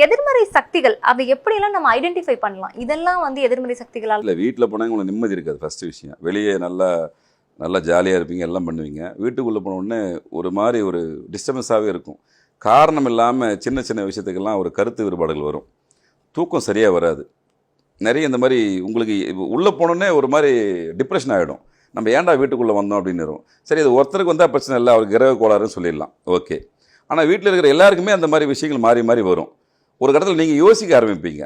எதிர்மறை சக்திகள் அவை எப்படியெல்லாம் நம்ம ஐடென்டிஃபை பண்ணலாம்? இதெல்லாம் எதிர்மறை சக்திகளால் இல்லை, வீட்டில் போனால் உங்களுக்கு நிம்மதி இருக்காது. ஃபஸ்ட்டு விஷயம். வெளியே நல்லா நல்லா ஜாலியாக இருப்பீங்க, எல்லாம் பண்ணுவீங்க. வீட்டுக்குள்ளே போன உடனே ஒரு மாதிரி ஒரு டிஸ்டர்பன்ஸாகவே இருக்கும். காரணம் இல்லாமல் சின்ன சின்ன விஷயத்துக்கெல்லாம் ஒரு கருத்து வேறுபாடுகள் வரும். தூக்கம் சரியாக வராது. நிறைய இந்த மாதிரி உங்களுக்கு உள்ளே போனோடனே ஒரு மாதிரி டிப்ரெஷன் ஆகிடும். நம்ம ஏன்டா வீட்டுக்குள்ளே வந்தோம் அப்படின்னு வரும். சரி, அது ஒருத்தருக்கு வந்தால் பிரச்சனை இல்லை, அவருக்கு கிரக கோளாறுன்னு சொல்லிடலாம், ஓகே. ஆனால் வீட்டில் இருக்கிற எல்லாருக்குமே அந்த மாதிரி விஷயங்கள் மாறி மாறி வரும். ஒரு கட்டத்தில் நீங்கள் யோசிக்க ஆரம்பிப்பீங்க,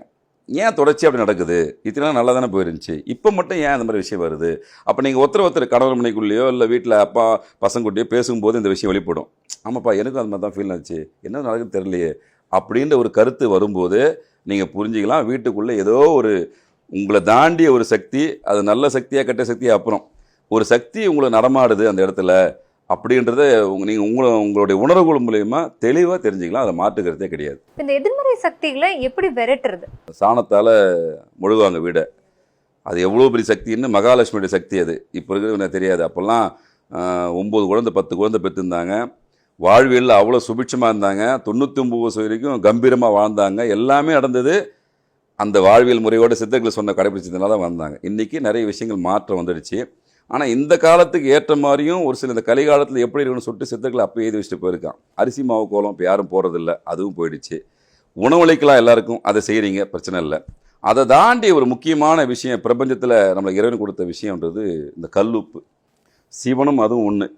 ஏன் தொடர்ச்சி அப்படி நடக்குது? இத்தனை நல்லா தானே போயிருந்துச்சு, இப்போ மட்டும் ஏன் அந்த மாதிரி விஷயம் வருது? அப்போ நீங்கள் ஒருத்தர் கணவன் மனைக்குள்ளேயோ இல்லை வீட்டில் அப்பா பசங்கள்கிட்டயோ பேசும்போது இந்த விஷயம் வெளிப்படும். ஆமாப்பா, எனக்கும் அந்த மாதிரி தான் ஃபீல் ஆச்சு, என்ன நடக்குது தெரியலையே அப்படின்ற ஒரு கருத்து வரும்போது நீங்கள் புரிஞ்சிக்கலாம், வீட்டுக்குள்ளே ஏதோ ஒரு உங்களை தாண்டிய ஒரு சக்தி, அது நல்ல சக்தியாக கெட்ட சக்தியாக அப்புறம் ஒரு சக்தி உங்களை நடமாடுது அந்த இடத்துல அப்படின்றத நீங்கள் உங்களுடைய உணர்வுகள் மூலயமா தெளிவாக தெரிஞ்சுக்கலாம். அதை மாற்றுக்கிறதே கிடையாது. இந்த எதிர்மறை சக்திகளை எப்படி விரட்டுறது? சாணத்தால் முழுகுவாங்க வீடை. அது எவ்வளோ பெரிய சக்தின்னு, மகாலட்சுமியோட சக்தி அது. இப்போ இருக்கிறது எனக்கு தெரியாது. அப்போல்லாம் 9 குழந்தை 10 குழந்தை பெற்றிருந்தாங்க. வாழ்வியலில் அவ்வளோ சுபிட்சமாக இருந்தாங்க. 99 வருஷம் வரைக்கும் கம்பீரமாக வாழ்ந்தாங்க. எல்லாமே நடந்தது அந்த வாழ்வியல் முறையோடு சித்தர்கள் சொன்ன கடைபிடிச்சதுனால தான் வாழ்ந்தாங்க. இன்றைக்கி நிறைய விஷயங்கள் மாற்றம் வந்துடுச்சு. ஆனால் இந்த காலத்துக்கு ஏற்ற மாதிரியும் ஒரு சில இந்த கலிகாலத்தில் எப்படி இருக்குன்னு சொல்லிட்டு சித்தர்கள் அப்போ எழுதி வச்சுட்டு போயிருக்கான். அரிசி மாவு கோலம் இப்போ யாரும் போகிறதில்ல, அதுவும் போயிடுச்சு. உணவளிக்கலாம் எல்லாருக்கும், அதை செய்கிறீங்க, பிரச்சனை இல்லை. அதை தாண்டி ஒரு முக்கியமான விஷயம் பிரபஞ்சத்தில் நம்மளுக்கு இறைவன் கொடுத்த விஷயம்ன்றது இந்த கல்லுப்பு. சிவனும் அதுவும் ஒன்று.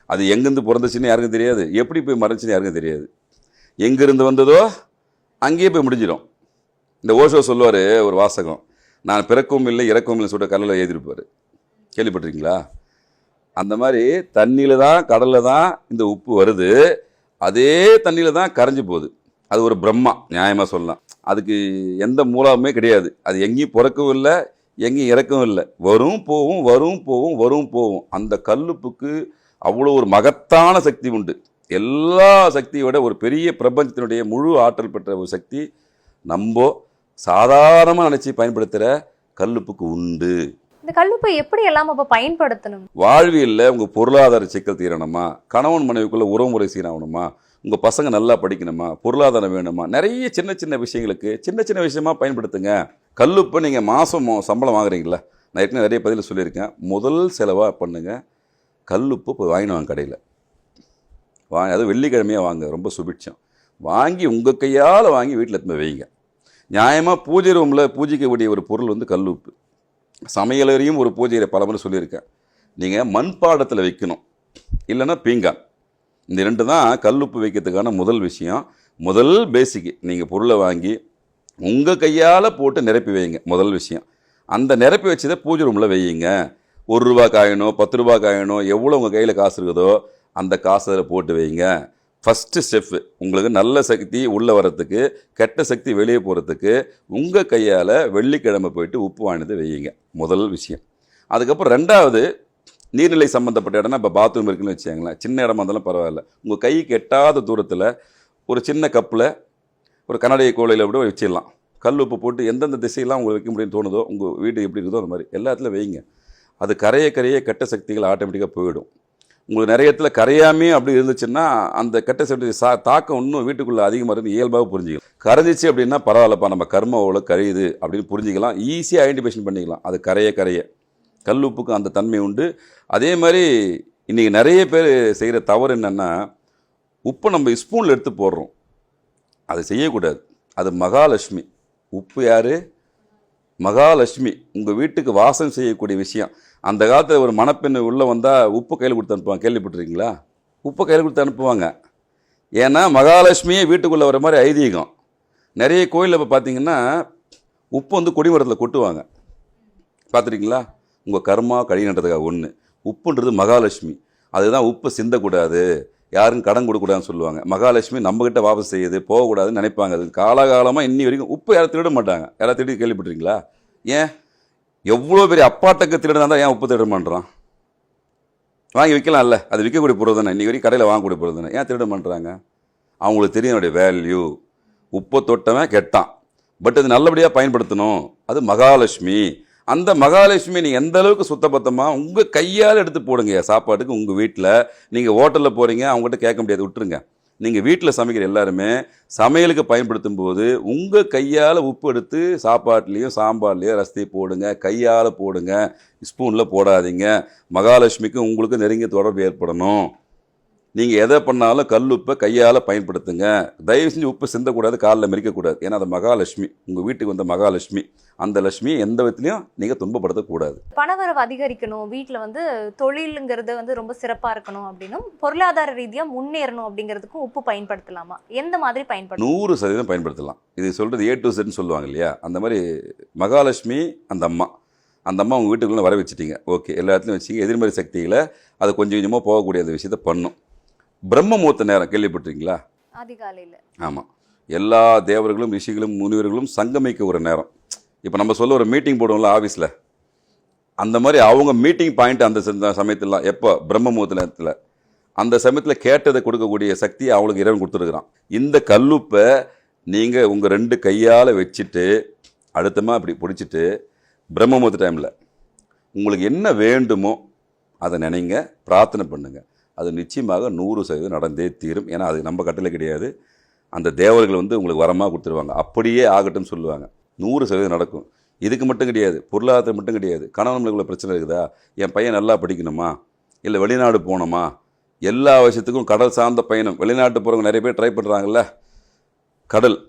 அது எங்கேருந்து பிறந்துச்சுன்னு யாருக்கும் தெரியாது, எப்படி போய் மறைஞ்சுன்னு யாருக்கும் தெரியாது. எங்கேருந்து வந்ததோ அங்கேயே போய் முடிஞ்சிடும். இந்த ஓஷோ சொல்லுவார் ஒரு வாசகம், நான் பிறக்கவும் இல்லை இறக்கவும் இல்லை சொல்லிட்டு கல்லில் எழுதியிருப்பார். கேள்விப்பட்டிருக்கீங்களா? அந்த மாதிரி தண்ணியில் தான் கடலில் தான் இந்த உப்பு வருது, அதே தண்ணியில் தான் கரைஞ்சி போகுது. அது ஒரு பிரம்மா, நியாயமாக சொல்லலாம். அதுக்கு எந்த மூலமே கிடையாது. அது எங்கேயும் பிறக்கவும் இல்லை, எங்கேயும் இறக்கவும் இல்லை. வரும் போகும் வரும் போகும் வரும் போகும். அந்த கல்லுப்புக்கு அவ்வளோ ஒரு மகத்தான சக்தி உண்டு. எல்லா சக்தியோட ஒரு பெரிய பிரபஞ்சத்தினுடைய முழு ஆற்றல் பெற்ற ஒரு சக்தி நம்ம சாதாரணமாக நினச்சி பயன்படுத்துகிற கல்லுப்புக்கு உண்டு. இந்த கல்லுப்பை எப்படி எல்லாம் அப்போ பயன்படுத்தணும்? வாழ்வியலில் உங்கள் பொருளாதார சிக்கல் தீரணுமா, கணவன் மனைவிக்குள்ளே உறவுமுறை சீராகணுமா, உங்கள் பசங்க நல்லா படிக்கணுமா, பொருளாதாரம் வேணுமா, நிறைய சின்ன சின்ன விஷயங்களுக்கு சின்ன சின்ன விஷயமா பயன்படுத்துங்க. கல்லுப்பை நீங்கள் மாதம் சம்பளம் வாங்குறீங்களா? நான் ஏற்கனவே நிறைய பதில் சொல்லியிருக்கேன். முதல் செலவாக பண்ணுங்கள், கல்லுப்பு போய் வாங்கினு வாங்க கடையில். அது வெள்ளிக்கிழமையாக வாங்க, ரொம்ப சுபிட்சம். வாங்கி உங்கள் கையால் வாங்கி வீட்டில் எடுத்து வைங்க. நியாயமாக பூஜை ரூமில் பூஜிக்கக்கூடிய ஒரு பொருள் கல்லுப்பு. சமையலறையும் ஒரு பூஜையை பலமுறை சொல்லியிருக்கேன். நீங்கள் மண்பாடத்தில் வைக்கணும், இல்லைன்னா பீங்கான். இந்த 2 தான் கல்லுப்பு வைக்கிறதுக்கான முதல் விஷயம். முதல் பேசிக்கு நீங்கள் பொருளை வாங்கி உங்கள் கையால் போட்டு நிரப்பி வைங்க. முதல் விஷயம். அந்த நிரப்பி வச்சதை பூஜை ரூமில் வையுங்க. 1 ரூபா காயினோ 10 ரூபா காயினோ எவ்வளோ உங்கள் கையில் காசு இருக்குதோ அந்த காசு அதில் போட்டு வைங்க. ஃபஸ்ட்டு ஸ்டெப்பு, உங்களுக்கு நல்ல சக்தி உள்ளே வர்றதுக்கு, கெட்ட சக்தி வெளியே போகிறதுக்கு உங்கள் கையால் வெள்ளிக்கிழமை போயிட்டு உப்பு வாங்கினது வையுங்க. முதல் விஷயம். அதுக்கப்புறம் 2வது, நீர்நிலை சம்மந்தப்பட்ட இடம்னா இப்போ பாத்ரூம் இருக்குன்னு வச்சுக்கோங்களேன். சின்ன இடமா இருந்தாலும் பரவாயில்ல, உங்கள் கைக்கு எட்டாத தூரத்தில் ஒரு சின்ன கப்பில் ஒரு கண்ணாடி கோலையில் கூட வச்சிடலாம். கல் உப்பு போட்டு எந்தெந்த திசையெல்லாம் உங்களுக்கு வைக்க முடியும்னு தோணுதோ, உங்கள் வீடு எப்படி இருக்குதோ அந்த மாதிரி எல்லா இடத்துல வைங்க. அது கரைய கெட்ட சக்திகள் ஆட்டோமேட்டிக்காக போயிடும். உங்களுக்கு நிறைய இடத்துல கரையாமே அப்படி இருந்துச்சுன்னா அந்த கெட்ட சக்தி தாக்கம் இன்னும் வீட்டுக்குள்ளே அதிகமாக இருந்து இயல்பாக புரிஞ்சிக்கலாம். கரைஞ்சிச்சு அப்படின்னா பரவாயில்லப்பா, நம்ம கர்ம எவ்வளோ கரையுது அப்படின்னு புரிஞ்சிக்கலாம். ஈஸியாக ஐடென்டிஃபிகேஷன் பண்ணிக்கலாம். அது கரைய கல்லுப்புக்கும் அந்த தன்மை உண்டு. அதே மாதிரி இன்றைக்கி நிறைய பேர் செய்கிற தவறு என்னென்னா, உப்பை நம்ம ஸ்பூனில் எடுத்து போடுறோம். அதை செய்யக்கூடாது. அது மகாலட்சுமி. உப்பு யார்? மகாலட்சுமி. உங்கள் வீட்டுக்கு வாசம் செய்யக்கூடிய விஷயம். அந்த காலத்தில் ஒரு மணப்பெண் உள்ளே வந்தால் உப்பு கையில் கொடுத்து அனுப்புவாங்க. கேள்விப்பட்டிருக்கீங்களா? உப்பை கையில் கொடுத்து அனுப்புவாங்க. ஏன்னா மகாலட்சுமியே வீட்டுக்குள்ளே வர மாதிரி ஐதீகம். நிறைய கோயிலில் இப்போ பார்த்தீங்கன்னா உப்பு கொடிமரத்தில் கொட்டுவாங்க. பார்த்துருக்கீங்களா? உங்கள் கர்மா கழிவுன்றதுக்காக. ஒன்று, உப்புன்றது மகாலட்சுமி. அதுதான் உப்பு சிந்தக்கூடாது, யாரும் கடன் கொடுக்கூடாதுன்னு சொல்லுவாங்க. மகாலட்சுமி நம்மக்கிட்ட வாபஸ் செய்யுது, போகக்கூடாதுன்னு நினைப்பாங்க. அது காலகாலமாக இன்னி வரைக்கும் உப்பு யாரும் திருட மாட்டாங்க. யாராவது திருடி கேள்விப்பட்டிருக்கீங்களா? ஏன்? எவ்வளோ பெரிய அப்பாட்டக்கு திருடனா தான் ஏன் உப்பு திருட பண்ணுறான்? வாங்கி விற்கலாம்ல, அது விற்கக்கூடிய பொருள் தானே. இன்றைக்கி வரைக்கும் கடையில் வாங்கக்கூடிய பொருள் தானே. ஏன் திருட பண்ணுறாங்க? அவங்களுக்கு தெரியும் என்னுடைய வேல்யூ. உப்பை தொட்டவன் கெட்டான், பட் அது நல்லபடியாக பயன்படுத்தணும். அது மகாலட்சுமி. அந்த மகாலட்சுமி நீங்கள் எந்த அளவுக்கு சுத்தபத்தமாக உங்கள் கையால் எடுத்து போடுங்க சாப்பாட்டுக்கு. உங்கள் வீட்டில் நீங்கள் ஹோட்டலில் போகிறீங்க, அவங்ககிட்ட கேட்க முடியாது, விட்டுருங்க. நீங்கள் வீட்டில் சமைக்கிற எல்லாருமே சமையலுக்கு பயன்படுத்தும் போது உங்கள் கையால் உப்பு எடுத்து சாப்பாட்லேயும் சாம்பார்லேயோ ரசத்தையும் போடுங்க, கையால் போடுங்க, ஸ்பூனில் போடாதீங்க. மகாலட்சுமிக்கும் உங்களுக்கும் நெருங்கிய தொடர்பு ஏற்படணும். நீங்கள் எதை பண்ணாலும் கல்லுப்பை கையால் பயன்படுத்துங்க. தயவு செஞ்சு உப்பு சிந்தக்கூடாது, காலில் மெரிக்கக்கூடாது. ஏன்னா அது மகாலட்சுமி, உங்கள் வீட்டுக்கு வந்த மகாலட்சுமி. அந்த லட்சுமி எந்த விதத்துலையும் நீங்கள் துன்பப்படுத்தக்கூடாது. பணவரவு அதிகரிக்கணும், வீட்டில் வந்து தொழிலுங்கிறது வந்து ரொம்ப சிறப்பாக இருக்கணும் அப்படின்னும் பொருளாதார ரீதியாக முன்னேறணும் அப்படிங்கிறதுக்கும் உப்பு பயன்படுத்தலாமா? எந்த மாதிரி பயன்படுத்தலாம்? 100% பயன்படுத்தலாம். இது சொல்கிறது A to Zன்னு சொல்லுவாங்க இல்லையா, அந்த மாதிரி மகாலட்சுமி அந்த அம்மா உங்கள் வீட்டுக்குள்ளே வர வச்சுட்டீங்க. ஓகே, எல்லா இடத்துலையும் வச்சுங்க. எதிர்மறை சக்திகளை அது கொஞ்சம் கொஞ்சமாக போகக்கூடிய அந்த விஷயத்தை பண்ணும். பிரம்ம முகூர்த்த நேரம் கேள்விப்பட்டிருக்கீங்களா? அதிகாலையில். ஆமாம், எல்லா தேவர்களும் ரிஷிகளும் முனிவர்களும் சங்கமிக்க ஒரு நேரம். இப்போ நம்ம சொல்ல ஒரு மீட்டிங் போடுவோம்ல ஆஃபீஸில், அந்த மாதிரி அவங்க மீட்டிங் பாயிண்ட் அந்த சமயத்துலாம் எப்போ பிரம்ம முகூர்த்த நேரத்தில் அந்த சமயத்தில் கேட்டதை கொடுக்கக்கூடிய சக்தியை அவங்களுக்கு இறைவன் கொடுத்துருக்குறான். இந்த கல்லுப்பை நீங்கள் உங்கள் 2 கையால் வச்சுட்டு அடுத்தமாக அப்படி பிடிச்சிட்டு பிரம்ம முகூர்த்த டைமில் உங்களுக்கு என்ன வேண்டுமோ அதை நினைங்க, பிரார்த்தனை பண்ணுங்கள். அது நிச்சயமாக 100% நடந்தே தீரும். ஏன்னா அது நம்ம கட்டளை கிடையாது. அந்த தேவர்கள் வந்து உங்களுக்கு வரமாக கொடுத்துருவாங்க. அப்படியே ஆகட்டும்னு சொல்லுவாங்க. 100% நடக்கும். இதுக்கு மட்டும் கிடையாது, பொருளாதாரம் மட்டும் கிடையாது. கணவன்களுக்குள்ள பிரச்சனை இருக்குதா, என் பையன் நல்லா படிக்கணுமா, இல்லை வெளிநாடு போகணுமா, எல்லா விஷயத்துக்கும் கடல் சார்ந்த பயணம். வெளிநாட்டு போகிறவங்க நிறைய பேர் ட்ரை பண்ணுறாங்கல்ல, கடல்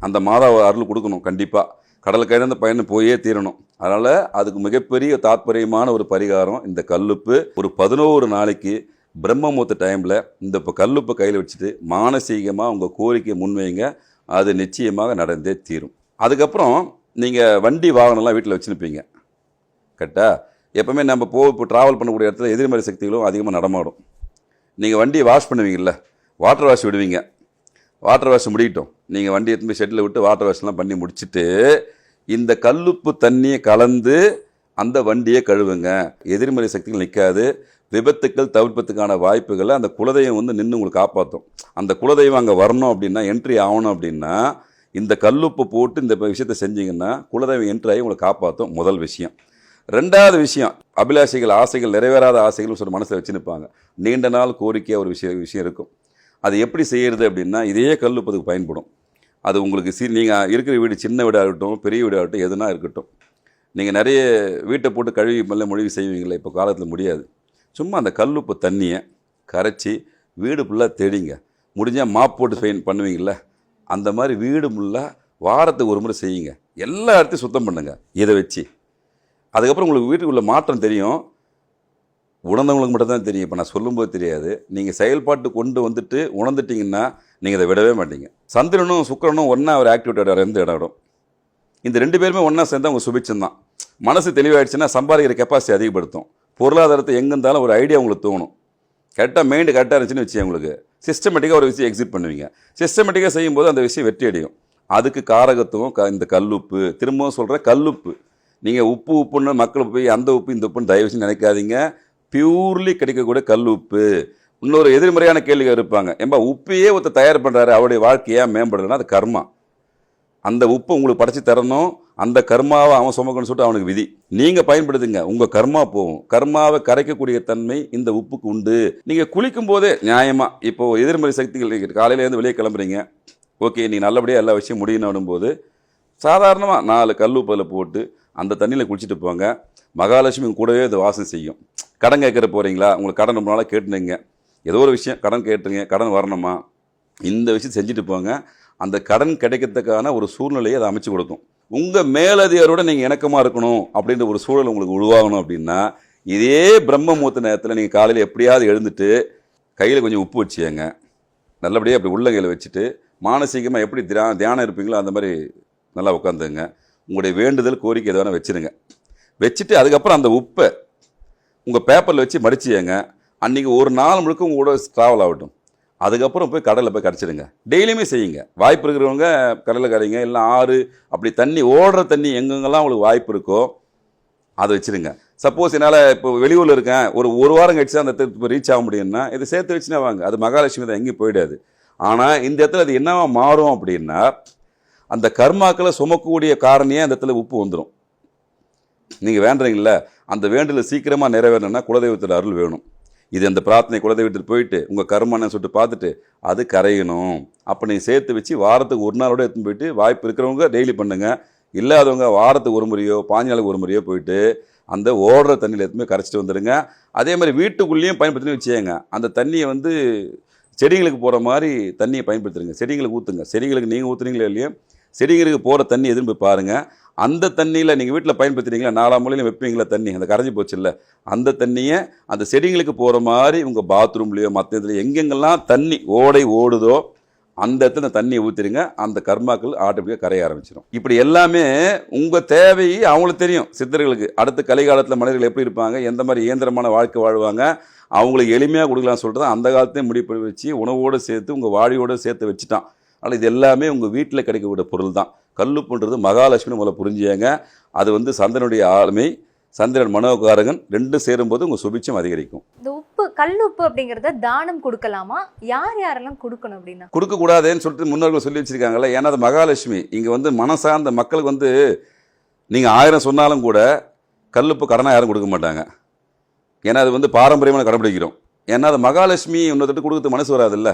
அந்த மாதா அருள் கொடுக்கணும். கண்டிப்பாக கடல் கையிலேருந்து பயணம் போயே தீரணும். அதனால் அதுக்கு மிகப்பெரிய தாற்பயமான ஒரு பரிகாரம் இந்த கல்லுப்பு. ஒரு 11 நாளைக்கு பிரம்ம முகூர்த்த டைமில் இந்த கல்லுப்பை கையில் வச்சுட்டு மானசீகமாக உங்கள் கோரிக்கையை முன்வைங்க. அது நிச்சயமாக நடந்தே தீரும். அதுக்கப்புறம் நீங்கள் வண்டி வாகனம்லாம் வீட்டில் வச்சுருப்பீங்க கரெக்டாக. எப்போவுமே நம்ம இப்போ ட்ராவல் பண்ணக்கூடிய இடத்துல எதிர்மறை சக்திகளும் அதிகமாக நடமாடும். நீங்கள் வண்டியை வாஷ் பண்ணுவீங்கள்ல, வாட்டர் வாஷ் விடுவீங்க. வாட்டர் வாஷ் முடியட்டும், நீங்கள் வண்டி எடுத்து போய் ஷெட்டில் விட்டு வாட்டர் வாஷ்லாம் பண்ணி முடிச்சுட்டு இந்த கல்லுப்பு தண்ணியை கலந்து அந்த வண்டியை கழுவுங்க. எதிர்மறை சக்திகள் நிற்காது. விபத்துக்கள் தவிர்ப்பதுக்கான வாய்ப்புகளை அந்த குலதெய்வம் வந்து நின்று உங்களுக்கு காப்பாற்றும். அந்த குலதெய்வம் அங்கே வரணும் அப்படின்னா, என்ட்ரி ஆகணும் அப்படின்னா, இந்த கல்லுப்பு போட்டு இந்த விஷயத்தை செஞ்சீங்கன்னா குலதெய்வம் என்ட்ரி ஆகி உங்களை காப்பாற்றும். முதல் விஷயம். 2வது விஷயம், அபிலாஷைகள், ஆசைகள், நிறைவேறாத ஆசைகள் ஒரு மனசில் வச்சுருப்பாங்க. நீண்ட நாள் கோரிக்கையாக ஒரு விஷயம் இருக்கும். அது எப்படி செய்கிறது அப்படின்னா, இதே கல்லுப்பதுக்கு பயன்படும். அது உங்களுக்கு நீங்கள் இருக்கிற வீடு சின்ன வீடாக இருக்கட்டும், பெரிய வீடாக இருக்கட்டும், எதுனா இருக்கட்டும். நீங்கள் நிறைய வீட்டை போட்டு கழுவி மெல்ல மொழிவி செய்வீங்களே, இப்போ காலத்தில் முடியாது. சும்மா அந்த கல்லுப்பு தண்ணியை கரைச்சி வீடு ஃபுல்லாக தேடிங்க. முடிஞ்சால் மாப் போட்டு பண்ணுவீங்கள, அந்த மாதிரி வீடு ஃபுல்லாக வாரத்துக்கு ஒரு முறை செய்யுங்க. எல்லா இடத்தையும் சுத்தம் பண்ணுங்கள் இதை வச்சு. அதுக்கப்புறம் உங்களுக்கு வீட்டுக்குள்ள மாற்றம் தெரியும். உணர்ந்தவங்களுக்கு மட்டும் தான் தெரியும். இப்போ நான் சொல்லும்போது தெரியாது. நீங்கள் செயல்பாட்டு கொண்டு வந்துட்டு உணர்ந்துட்டிங்கன்னா நீங்கள் இதை விடவே மாட்டீங்க. சந்திரனும் சுக்கிரனும் ஒன்றா ஒரு ஆக்டிவிட்டி இருந்து இடம். இந்த 2 பேருமே ஒன்றா சேர்ந்து அவங்க சுபிச்சம் தான். மனசு தெளிவாயிடுச்சுன்னா சம்பாதிக்கிற கெப்பாசிட்டி அதிகப்படுத்தும். பொருளாதாரத்தை எங்கே இருந்தாலும் ஒரு ஐடியா உங்களுக்கு தோணும். கரெக்டாக மைண்டு கரெக்டாக இருந்துச்சுன்னு வச்சு உங்களுக்கு சிஸ்டமேட்டிக்காக ஒரு விஷயம் எக்ஸிட் பண்ணுவீங்க. சிஸ்டமேட்டிக்காக செய்யும்போது அந்த விஷயம் வெற்றி அடையும். அதுக்கு காரகத்துவம் இந்த கல்லுப்பு. திரும்பவும் சொல்கிற கல்லுப்பு. நீங்கள் உப்புன்னு மக்கள் போய் அந்த உப்பு இந்த உப்புன்னு தயவு செஞ்சு நினைக்காதீங்க. பியூர்லி கிடைக்கக்கூடிய கல் உப்பு. இன்னொரு எதிர்மறையான கேள்விகள் இருப்பாங்க, ஏன்பா உப்பையே ஒருத்தர் தயார் பண்ணுறாரு, அவருடைய வாழ்க்கையாக மேம்படுறதுன்னா அது கர்மா. அந்த உப்பு உங்களுக்கு படைச்சி தரணும், அந்த கர்மாவை அவன் சுமக்கணும்னு சொல்லிட்டு அவனுக்கு விதி. நீங்கள் பயன்படுத்துங்க, உங்கள் கர்மா போகும். கர்மாவை கரைக்கக்கூடிய தன்மை இந்த உப்புக்கு உண்டு. நீங்கள் குளிக்கும் போதே நியாயமாக, இப்போது எதிர்மறை சக்திகள் காலையிலேருந்து வெளியே கிளம்புறீங்க, ஓகே நீங்கள் நல்லபடியாக எல்லா விஷயம் முடியணும் போது சாதாரணமாக 4 கல்லுப்பில் போட்டு அந்த தண்ணியில் குளிச்சுட்டு போங்க. மகாலட்சுமி கூடவே இது வாசம் செய்யும். கடன் கேட்குற போகிறீங்களா, உங்களுக்கு கடன் ரொம்ப நாளாக கேட்டுனீங்க, ஏதோ ஒரு விஷயம் கடன் கேட்டுருங்க, கடன் வரணுமா, இந்த விஷயம் செஞ்சுட்டு போங்க. அந்த கடன் கிடைக்கிறதுக்கான ஒரு சூழ்நிலையை அதை அமைச்சு கொடுக்கும். உங்கள் மேலதிகாரோட நீங்கள் இணக்கமாக இருக்கணும் அப்படின்ற ஒரு சூழல் உங்களுக்கு உருவாகணும் அப்படின்னா, இதே பிரம்ம முகூர்த்த நேரத்தில் நீங்கள் காலையில் எப்படியாவது எழுந்துட்டு கையில் கொஞ்சம் உப்பு வச்சுங்க. நல்லபடியாக அப்படி உள்ளங்கையில் வச்சுட்டு மானசீகமாக எப்படி தியானம் இருப்பீங்களோ அந்த மாதிரி நல்லா உட்காந்துங்க. உங்களுடைய வேண்டுதல் கோரிக்கை எது வேணால் வச்சுருங்க. வச்சுட்டு அதுக்கப்புறம் அந்த உப்பை உங்கள் பேப்பரில் வச்சு மடிச்சுங்க. அன்றைக்கி ஒரு நாள் முழுக்க உங்களோட ட்ராவல் ஆகட்டும். அதுக்கப்புறம் போய் கடலில் போய் கரைச்சிடுங்க. டெய்லியுமே செய்யுங்க. வாய்ப்பு இருக்கிறவங்க கடலில் கரைங்க, இல்லை ஆறு அப்படி தண்ணி ஓடுற தண்ணி எங்கெங்கெல்லாம் உங்களுக்கு வாய்ப்பு இருக்கோ அதை வச்சுருங்க. சப்போஸ் என்னால் இப்போ வெளியூரில் இருக்கேன், ஒரு வாரம் கழிச்சு அந்த இடத்துக்கு ரீச் ஆக முடியும்னா இதை சேர்த்து வச்சுனா வாங்க. அது மகாலட்சுமி தான், எங்கேயும் போயிடாது. ஆனால் இந்த இடத்துல அது என்னவா மாறும் அப்படின்னா, அந்த கர்மாக்களை சுமக்கக்கூடிய காரணியே அந்த இடத்துல உப்பு வந்துடும். நீங்கள் வேண்டுறீங்கள, அந்த வேண்டுதல் சீக்கிரமாக நிறைவேறணும்னா குலதெய்வத்தில் அருள் வேணும். இது அந்த பிரார்த்தனை குலதெய்வ வீட்டுக்கு போயிட்டு உங்கள் கர்மன்னு சொல்லிட்டு பார்த்துட்டு அது கரையணும். அப்போ நீங்கள் சேர்த்து வச்சு வாரத்துக்கு ஒரு நாளோட எடுத்துன்னு போயிட்டு வாய்ப்பு இருக்கிறவங்க டெய்லி பண்ணுங்கள். இல்லாதவங்க வாரத்துக்கு ஒரு முறையோ 5 நாளுக்கு ஒரு முறையோ போயிட்டு அந்த ஓடுற தண்ணியில் எடுத்துமே கரைச்சிட்டு வந்துடுங்க. அதே மாதிரி வீட்டுக்குள்ளேயும் பயன்படுத்தினு வச்சுக்கோங்க. அந்த தண்ணியை வந்து செடிங்களுக்கு போகிற மாதிரி தண்ணியை பயன்படுத்துருங்க. செடிங்களுக்கு ஊற்றுங்க. செடிங்களுக்கு நீங்கள் ஊற்றுனீங்களோ இல்லையோ செடிங்களுக்கு போகிற தண்ணி எதுன்னு போய் பாருங்கள். அந்த தண்ணியில் நீங்கள் வீட்டில் பயன்படுத்துறீங்களா 4 மூலையிலும் வைப்பீங்களா தண்ணி அந்த கரைஞ்சி போச்சு இல்லை அந்த தண்ணியை அந்த செடிங்களுக்கு போகிற மாதிரி உங்கள் பாத்ரூம்லேயோ மற்ற இதில் எங்கெங்கெல்லாம் தண்ணி ஓடை ஓடுதோ அந்த இடத்துல அந்த தண்ணியை ஊற்றிடுங்க. அந்த கர்மாக்கள் ஆட்டோமேட்டிக்காக கரைய ஆரம்பிச்சிடும். இப்படி எல்லாமே உங்கள் தேவை அவங்களுக்கு தெரியும். சித்தர்களுக்கு அடுத்த கலிகாலத்தில் மனிதர்கள் எப்படி இருப்பாங்க, எந்த மாதிரி இயந்திரமான வாழ்க்கை வாழ்வாங்க, அவங்களுக்கு எளிமையாக கொடுக்கலாம்னு சொல்லிட்டு தான் அந்த காலத்தையும் முடிவு பண்ணி வச்சு உணவோடு சேர்த்து உங்கள் வாழியோடு சேர்த்து வச்சுட்டான். ஆனால் இது எல்லாமே உங்கள் வீட்டில் கிடைக்கக்கூடிய பொருள் தான். கல்லுப்புன்றது மகாலட்சுமி முதல்ல புரிஞ்சுங்க. அது வந்து சந்திரனுடைய ஆளுமை, சந்திரன் மனோகாரகன் ரெண்டும் சேரும்போது உங்கள் சுபிட்சம் அதிகரிக்கும். இந்த உப்பு கல்லுப்பு அப்படிங்கிறத தானம் கொடுக்கலாமா? யார் யாரெல்லாம் கொடுக்கணும் அப்படின்னா? கொடுக்கக்கூடாதுன்னு சொல்லிட்டு முன்னோர்கள் சொல்லி வச்சுருக்காங்கல்ல. ஏன்னா அது மகாலட்சுமி. இங்கே வந்து மனசார்ந்த மக்களுக்கு வந்து நீங்கள் 1000 சொன்னாலும் கூட கல்லுப்பு கடனாக யாரும் கொடுக்க மாட்டாங்க. ஏன்னா அது வந்து பாரம்பரியமான கடைபிடிக்கிறோம். ஏன்னா அது மகாலட்சுமி இன்னொருத்தட்டு கொடுக்குறது மனசு வராதுல்ல.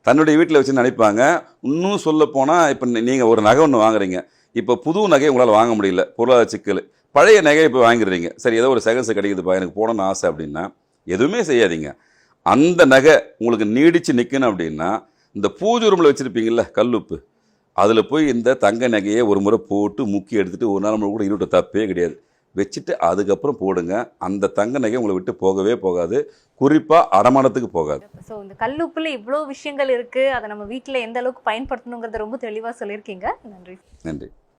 தன்னுடைய வீட்டில் வச்சு நினைப்பாங்க. இன்னும் சொல்ல போனால் இப்போ நீங்கள் ஒரு நகை ஒன்று வாங்குறீங்க. இப்போ புது நகையை உங்களால் வாங்க முடியல, பொருளாதார சிக்கல். பழைய நகையை இப்போ வாங்கிடுறீங்க. சரி ஏதோ ஒரு செகண்ட்ஸ் கிடைக்குதுப்பா எனக்கு போகணுன்னு ஆசை அப்படின்னா எதுவுமே செய்யாதீங்க. அந்த நகை உங்களுக்கு நீடித்து நிற்கணும் அப்படின்னா இந்த பூஜை ரூமில் வச்சுருப்பீங்கள்ல கல்லுப்பு, அதில் போய் இந்த தங்க நகையை ஒரு முறை போட்டு முக்கி எடுத்துகிட்டு ஒரு நாள் கூட இருட்ட தப்பே கிடையாது வச்சுட்டு அதுக்கப்புறம் போடுங்க. அந்த தங்க நகை உங்களை விட்டு போகவே போகாது. குறிப்பாக அடமானத்துக்கு போகாது. ஸோ இந்த கல்லுப்புல இவ்வளோ விஷயங்கள் இருக்குது. அதை நம்ம வீட்டில் எந்த அளவுக்கு பயன்படுத்தணுங்கிறத ரொம்ப தெளிவாக சொல்லியிருக்கீங்க. நன்றி. நன்றி.